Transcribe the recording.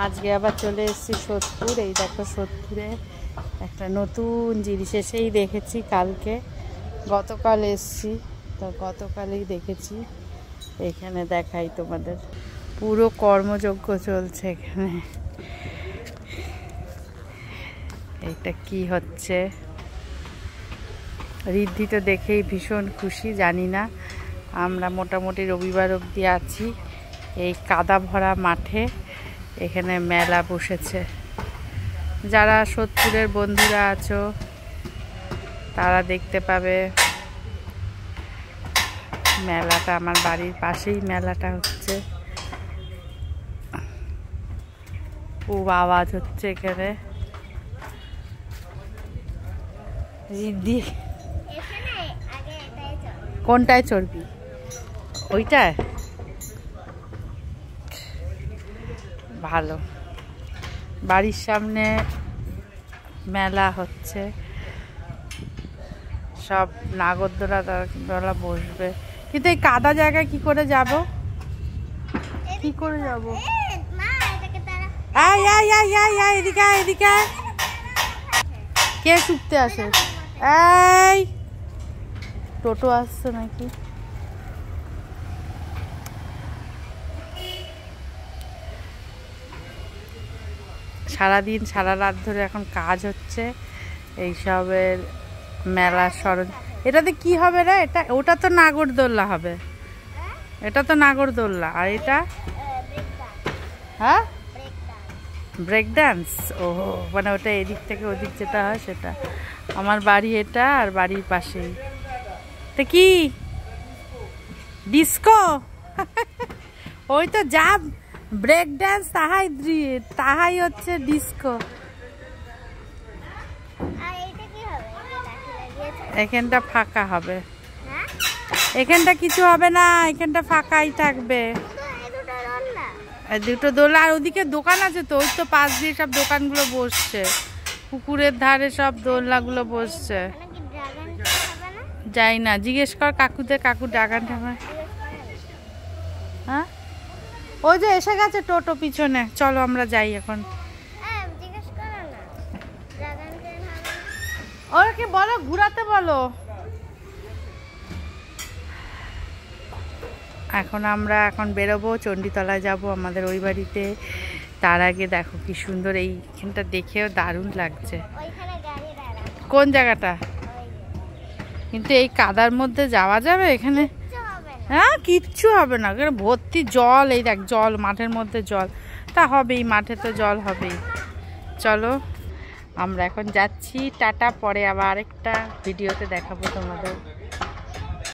আজকে আবার চলে এসেছি সোদপুর। এই দেখো সোদপুরে একটা নতুন জিনিস এসেই দেখেছি কালকে, গতকাল এসেছি তো গতকালই দেখেছি। এখানে দেখাই তোমাদের, পুরো কর্মযজ্ঞ চলছে এখানে। এইটা কি হচ্ছে, ঋদ্ধি তো দেখেই ভীষণ খুশি। জানি না, আমরা মোটামুটি রবিবার অবধি আছি এই কাদা ভরা মাঠে। এখানে মেলা বসেছে। যারা সোদপুরের বন্ধুরা আছো তারা দেখতে পাবে মেলাটা। আমার বাড়ির পাশেই মেলাটা হচ্ছে, খুব আওয়াজ হচ্ছে এখানে। রিদ্ধি কোনটায় চড়বি? ওইটায়? ভালো, বাড়ির সামনে মেলা হচ্ছে, সব নাগরদোলা বসবে। কিন্তু এই কাদা জায়গায় কি করে যাব? কি করে যাব? এদিকে এদিকে কে শুকতে আসে? এই টোটো আসছে নাকি? সারাদিন সারা রাত ধরে এখন কাজ হচ্ছে এইসবের মেলার সরঞ্জাম। এটাতে কি হবে রে? এটা ওটা তো নাগরদোল্লা হবে, এটা তো নাগরদোল্লা। আর এটা হ্যাঁ ব্রেক ডান্স। ও মানে ওটা এদিক থেকে ওদিক যেটা হয় সেটা। আমার বাড়ি এটা, আর বাড়ির পাশেই তা কি ডিস্কো। ওই তো যা ব্রেক ডান্স তাহাই হচ্ছে ডিস্কো। এখানটা ফাঁকা হবে, এখানটা কিছু হবে না, এখানটা ফাঁকাই থাকবে। দুটো দোলা, আর ওদিকে দোকান আছে তো, ওই তো পাশ দিয়ে সব দোকানগুলো বসছে, পুকুরের ধারে সব দোলনাগুলো বসছে। যাই না, জিজ্ঞেস কর কাকুদের, কাকু ড্রাগন ঠাকুর। হ্যাঁ ওই যে এসে গেছে টোটো পিছনে, চলো আমরা যাই এখন। ওকে বলো ঘুরাতে বলো। আমরা এখন বেরোবো, চণ্ডীতলায় যাব আমাদের ওই বাড়িতে। তার আগে দেখো কি সুন্দর, এইখানটা দেখেও দারুণ লাগছে। কোন জায়গাটা? কিন্তু এই কাদার মধ্যে যাওয়া যাবে এখানে? হ্যাঁ কিচ্ছু হবে না, ভর্তি জল। এই দেখ জল, মাঠের মধ্যে জল, তা হবেই, মাঠে তো জল হবেই। চলো আমরা এখন যাচ্ছি, টাটা। পরে আবার আরেকটা ভিডিওতে দেখাবো তোমাদের।